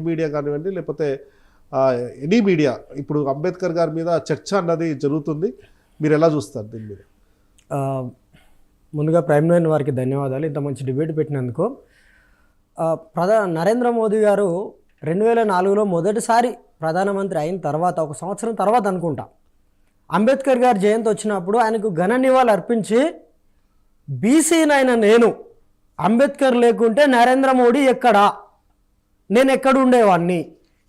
Media కానివ్వండి, లేకపోతే any media ఇప్పుడు అంబేద్కర్ గారి మీద చర్చ అన్నది జరుగుతుంది. మీరు ఎలా చూస్తారు దీని మీద? ముందుగా ప్రైమ్ లైన్ వారికి ధన్యవాదాలు ఇంత మంచి డిబేట్ పెట్టినందుకు. నరేంద్ర మోదీ గారు 2004లో మొదటిసారి ప్రధానమంత్రి అయిన తర్వాత, ఒక సంవత్సరం తర్వాత అనుకుంటా, అంబేద్కర్ గారి జయంతి వచ్చినప్పుడు ఆయనకు ఘన నివాళులు అర్పించి, బీసీనైన నేను అంబేద్కర్ లేకుంటే నరేంద్ర మోడీ ఎక్కడా, నేను ఎక్కడ ఉండేవాడిని,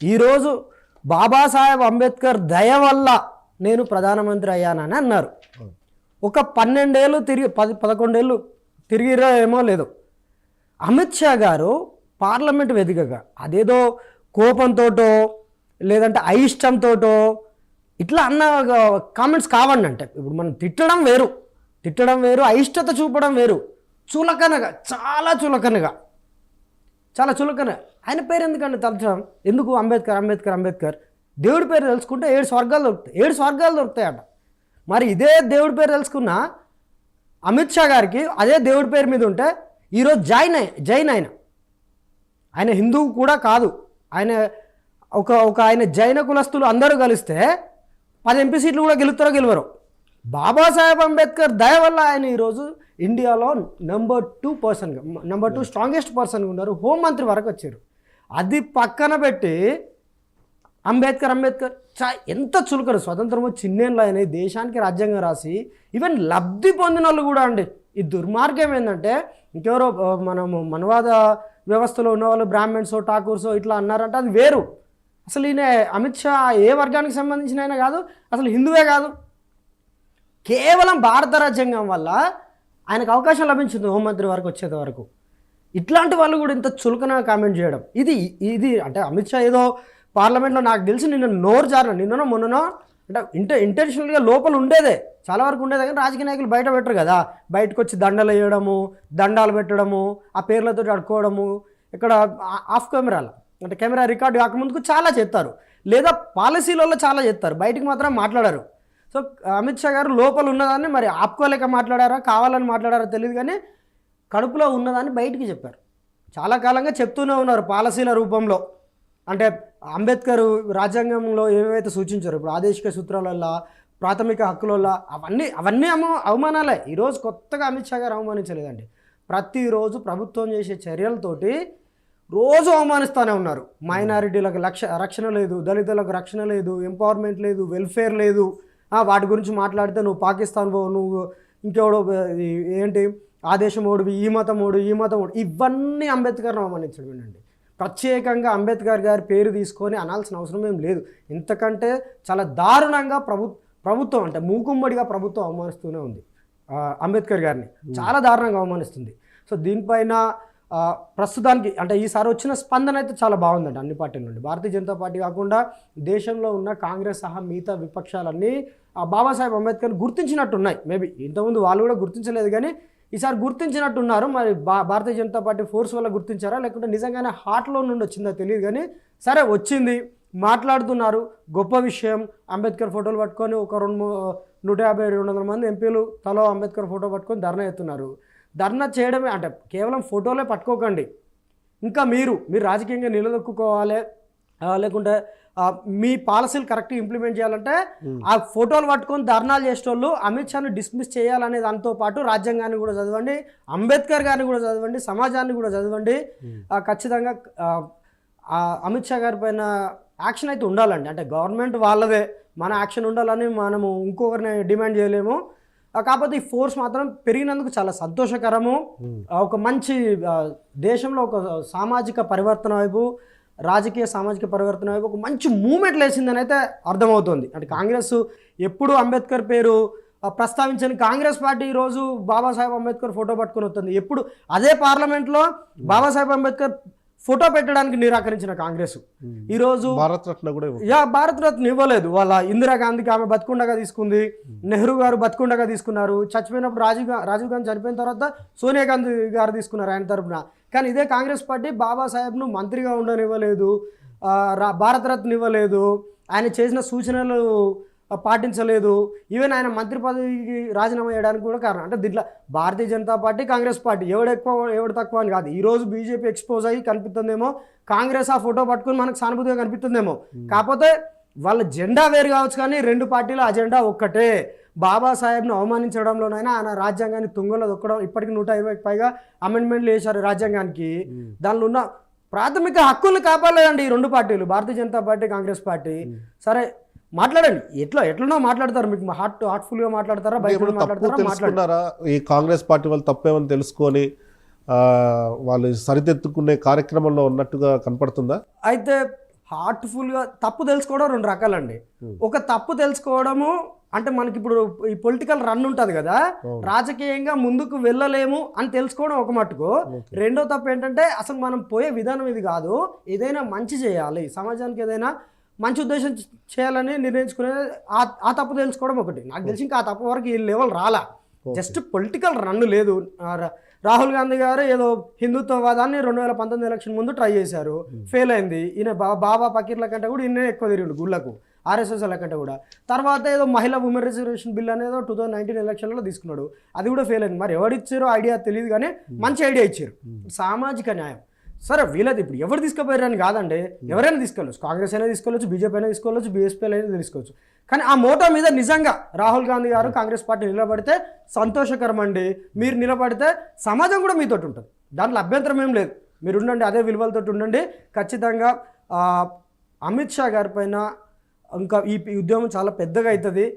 ఈరోజు బాబాసాహెబ్ అంబేద్కర్ దయ వల్ల నేను ప్రధానమంత్రి అయ్యానని అన్నారు. ఒక 12 ఏళ్ళు తిరిగి 11 ఏళ్ళు తిరిగిరో ఏమో లేదు, అమిత్ షా గారు పార్లమెంట్ వేదికగా అదేదో కోపంతోటో లేదంటే అయిష్టంతోటో ఇట్లా అన్న కామెంట్స్ కావండి. అంటే ఇప్పుడు మనం తిట్టడం వేరు, అయిష్టత చూపడం వేరు. చులకనగా, చాలా చులకనగా ఆయన పేరు ఎందుకంటే తలచడం ఎందుకు? అంబేద్కర్ దేవుడి పేరు తెలుసుకుంటే 7 స్వర్గాలు దొరుకుతాయట. మరి ఇదే దేవుడి పేరు తెలుసుకున్న అమిత్ షా గారికి అదే దేవుడి పేరు మీద ఉంటే ఈరోజు జైన్ ఆయన హిందువు కూడా కాదు, ఆయన ఆయన జైన కులస్తులు అందరూ కలిస్తే 10 ఎంపీ సీట్లు కూడా గెలవరు. బాబాసాహెబ్ అంబేద్కర్ దయ వల్ల ఆయన ఈరోజు ఇండియాలో నెంబర్ 2 స్ట్రాంగెస్ట్ పర్సన్గా ఉన్నారు, హోంమంత్రి వరకు వచ్చారు. అది పక్కన పెట్టి అంబేద్కర్ ఎంత చులకరు. స్వతంత్రం వచ్చి చిన్నేళ్ళు ఆయన దేశానికి రాజ్యాంగం రాసి ఈవెన్ లబ్ధి పొందిన వాళ్ళు కూడా అండి. ఈ దుర్మార్గం ఏంటంటే, ఇంకెవరో మనము మనవాద వ్యవస్థలో ఉన్నవాళ్ళు బ్రాహ్మణ్సో ఠాకూర్సో ఇట్లా అన్నారంటే అది వేరు. అసలు ఈయన అమిత్ షా ఏ వర్గానికి సంబంధించిన ఆయన కాదు, అసలు హిందువే కాదు. కేవలం భారత రాజ్యాంగం వల్ల ఆయనకు అవకాశం లభించింది హోంమంత్రి వరకు వచ్చేంత వరకు. ఇట్లాంటి వాళ్ళు కూడా ఇంత చులకన కామెంట్ చేయడం ఇది అంటే అమిత్ షా ఏదో పార్లమెంట్లో నాకు తెలిసి నిన్ననో మొన్ననో అంటే ఇంటెన్షనల్గా లోపల ఉండేదే, చాలా వరకు ఉండేదే. కానీ రాజకీయ నాయకులు బయట పెట్టరు కదా, బయటకు వచ్చి దండలు వేయడము, దండాలు పెట్టడము, ఆ పేర్లతో అడుకోవడము, ఇక్కడ ఆఫ్ కెమెరాల అంటే కెమెరా రికార్డు కాకముందుకు చాలా చేస్తారు, లేదా పాలసీలలో చాలా చేస్తారు, బయటికి మాత్రం మాట్లాడారు. సో అమిత్ షా గారు లోపల ఉన్నదాన్ని మరి ఆపుకోలేక మాట్లాడారా, కావాలని మాట్లాడారో తెలియదు, కానీ కడుపులో ఉన్నదాన్ని బయటికి చెప్పారు. చాలా కాలంగా చెప్తూనే ఉన్నారు పాలసీల రూపంలో. అంటే అంబేద్కర్ రాజ్యాంగంలో ఏవైతే సూచించారో ఇప్పుడు ఆదేశిక సూత్రాలల్లో, ప్రాథమిక హక్కులలో అవన్నీ అవమానాలే. ఈరోజు కొత్తగా అమిత్ షా గారు అవమానించలేదండి. ప్రతిరోజు ప్రభుత్వం చేసే చర్యలతోటి రోజు అవమానిస్తూనే ఉన్నారు. మైనారిటీలకు రక్షణ లేదు, దళితులకు రక్షణ లేదు, ఎంపవర్మెంట్ లేదు, వెల్ఫేర్ లేదు. వాటి గురించి మాట్లాడితే నువ్వు పాకిస్తాన్ పో, నువ్వు ఇంకెవడో ఏంటి ఆదేశమోడు, ఈ మతమోడు, ఇవన్నీ అంబేద్కర్ని అవమానించడం ఏంటండి. ప్రత్యేకంగా అంబేద్కర్ గారి పేరు తీసుకొని అనాల్సిన అవసరం ఏం లేదు. ఇంతకంటే చాలా దారుణంగా ప్రభుత్వం అంటే మూకుమ్మడిగా ప్రభుత్వం అవమానిస్తూనే ఉంది అంబేద్కర్ గారిని, చాలా దారుణంగా అవమానిస్తుంది. సో దీనిపైన ప్రస్తుతానికి అంటే ఈసారి వచ్చిన స్పందన అయితే చాలా బాగుందండి అన్ని పార్టీల నుండి. భారతీయ జనతా పార్టీ కాకుండా దేశంలో ఉన్న కాంగ్రెస్ సహా మిగతా విపక్షాలన్నీ బాబాసాహెబ్ అంబేద్కర్ని గుర్తించినట్టున్నాయి. మేబీ ఇంతకుముందు వాళ్ళు కూడా గుర్తించలేదు, కానీ ఈసారి గుర్తించినట్టున్నారు. మరి భారతీయ జనతా పార్టీ ఫోర్స్ వల్ల గుర్తించారా లేకుంటే నిజంగానే హార్ట్లో నుండి వచ్చిందో తెలియదు, కానీ సరే వచ్చింది, మాట్లాడుతున్నారు, గొప్ప విషయం. అంబేద్కర్ ఫోటోలు పట్టుకొని ఒక 150-200 మంది ఎంపీలు తలో అంబేద్కర్ ఫోటో పట్టుకొని ధర్నా ఎత్తున్నారు. ధర్నా చేయడమే అంటే కేవలం ఫోటోలే పట్టుకోకండి, ఇంకా మీరు రాజకీయంగా నిలదొక్కుకోవాలి, లేకుంటే మీ పాలసీలు కరెక్ట్గా ఇంప్లిమెంట్ చేయాలంటే ఆ ఫోటోలు పట్టుకొని ధర్నాలు చేసేటోళ్ళు అమిత్ షాను డిస్మిస్ చేయాలనే దాంతో పాటు రాజ్యాంగాన్ని కూడా చదవండి, అంబేద్కర్ గారిని కూడా చదవండి, సమాజాన్ని కూడా చదవండి. ఖచ్చితంగా అమిత్ షా గారి పైన యాక్షన్ అయితే ఉండాలండి. అంటే గవర్నమెంట్ వాళ్ళదే, మన యాక్షన్ ఉండాలని మనము ఇంకొకరిని డిమాండ్ చేయలేము. కాకపోతే ఈ ఫోర్స్ మాత్రం పెరిగినందుకు చాలా సంతోషకరము. ఒక మంచి దేశంలో ఒక సామాజిక పరివర్తన వైపు, రాజకీయ సామాజిక పరివర్తన వైపు ఒక మంచి మూమెంట్ లేచిందని అయితే అర్థమవుతుంది. అంటే కాంగ్రెస్ ఎప్పుడు అంబేద్కర్ పేరు ప్రస్తావించని కాంగ్రెస్ పార్టీ ఈరోజు బాబాసాహెబ్ అంబేద్కర్ ఫోటో పట్టుకొని వస్తుంది. ఎప్పుడు అదే పార్లమెంట్లో బాబాసాహెబ్ అంబేద్కర్ ఫోటో పెట్టడానికి నిరాకరించిన కాంగ్రెస్ ఈరోజు భారత్ రత్న ఇవ్వలేదు. వాళ్ళ ఇందిరాగాంధీకి ఆమె బతికుండగా తీసుకుంది, నెహ్రూ గారు బతికుండగా తీసుకున్నారు, చచ్చిపోయినప్పుడు రాజీవ్ గాంధీ చనిపోయిన తర్వాత సోనియా గాంధీ గారు తీసుకున్నారు ఆయన తరఫున. కానీ ఇదే కాంగ్రెస్ పార్టీ బాబాసాహెబ్ను మంత్రిగా ఉండనివ్వలేదు, భారతరత్న ఇవ్వలేదు, ఆయన చేసిన సూచనలు పాటించలేదు. ఈవెన్ ఆయన మంత్రి పదవికి రాజీనామా చేయడానికి కూడా కారణం. అంటే దీంట్లో భారతీయ జనతా పార్టీ, కాంగ్రెస్ పార్టీ ఎవడు ఎక్కువ ఎవడు తక్కువ అని కాదు. ఈరోజు బీజేపీ ఎక్స్పోజ్ అయ్యి కనిపిస్తుందేమో, కాంగ్రెస్ ఆ ఫోటో పట్టుకుని మనకు సానుభూతిగా కనిపిస్తుందేమో. కాకపోతే వాళ్ళ జెండా వేరు కావచ్చు, కానీ రెండు పార్టీల అజెండా ఒక్కటే. బాబాసాహెబ్ను అవమానించడంలోనైనా ఆయన రాజ్యాంగాన్ని తుంగలో దొక్కడం. ఇప్పటికి 120కి పైగా అమెండ్మెంట్లు వేశారు రాజ్యాంగానికి. దానిలో ఉన్న ప్రాథమిక హక్కుల్ని కాపాడలేదండి ఈ రెండు పార్టీలు, భారతీయ జనతా పార్టీ, కాంగ్రెస్ పార్టీ. సరే మాట్లాడండి, ఎట్లనో మాట్లాడతారు. మీకు హార్ట్ఫుల్గా మాట్లాడతారా, బయట మాట్లాడతారా? తెలుసుకున్నారా ఈ కాంగ్రెస్ పార్టీ వాళ్ళు తప్పేమని తెలుసుకొని వాళ్ళు సరిదిద్దుకునే కార్యక్రమంలో ఉన్నట్టుగా కనపడుతుందా? అయితే హార్ట్ఫుల్గా తప్పు తెలుసుకోవడం రెండు రకాలండి. ఒక తప్పు తెలుసుకోవడము అంటే మనకి ఇప్పుడు ఈ పొలిటికల్ రన్ ఉంటుంది కదా, రాజకీయంగా ముందుకు వెళ్ళలేము అని తెలుసుకోవడం ఒక మట్టుకు. రెండో తప్పు ఏంటంటే అసలు మనం పోయే విధానం ఇది కాదు, ఏదైనా మంచి చేయాలి, సమాజానికి ఏదైనా మంచి ఉద్దేశం చేయాలని నిర్ణయించుకునేది. ఆ తప్పు తెలుసుకోవడం ఒకటి. నాకు తెలిసి ఇంకా ఆ తప్పు వరకు ఈ లెవెల్ రాలా. జస్ట్ పొలిటికల్ రన్ లేదు. రాహుల్ గాంధీ గారు ఏదో హిందుత్వవాదాన్ని 2019 ఎలక్షన్ ముందు ట్రై చేశారు, ఫెయిల్ అయింది. ఈయన బాబా పకీర్ల కంటే కూడా ఈయన ఎక్కువ తిరిగిండు గుళ్ళకు, ఆర్ఎస్ఎస్ల కంటే కూడా. తర్వాత ఏదో మహిళా ఉమెన్ రిజర్వేషన్ బిల్ అనేది 2019 ఎలక్షన్లో తీసుకున్నాడు, అది కూడా ఫెయిల్ అయింది. మరి ఎవరు ఇచ్చారో ఐడియా తెలియదు, కానీ మంచి ఐడియా ఇచ్చారు, సామాజిక న్యాయం. సరే వీళ్ళది ఇప్పుడు ఎవరు తీసుకుపోయారని కాదండి, ఎవరైనా తీసుకెళ్ళచ్చు. కాంగ్రెస్ అయినా తీసుకోవచ్చు, బీజేపీ అయినా తీసుకోవచ్చు, బీఎస్పీ అయినా తీసుకోవచ్చు. కానీ ఆ మోటో మీద నిజంగా రాహుల్ గాంధీ గారు కాంగ్రెస్ పార్టీ నిలబడితే సంతోషకరం అండి. మీరు నిలబడితే సమాజం కూడా మీతో ఉంటుంది, దాంట్లో అభ్యంతరం ఏం లేదు. మీరు ఉండండి, అదే విలువలతో ఉండండి. ఖచ్చితంగా అమిత్ షా గారి పైన ఇంకా ఈ ఉద్యమం చాలా పెద్దగా అవుతుంది.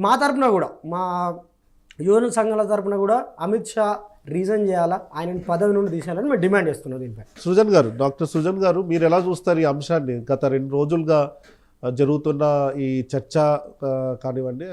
మా తరపున కూడా, మా యువన సంఘాల తరపున కూడా అమిత్ షా రీజన్ చేయాలా, ఆయన పదవి నుండి తీసేయాలని మేము డిమాండ్ చేస్తున్నాం. దీనిపై సృజన్ గారు, డాక్టర్ సృజన్ గారు, మీరు ఎలా చూస్తారు ఈ అంశాన్ని? గత 2 రోజులుగా జరుగుతున్న ఈ చర్చ కానివ్వండి,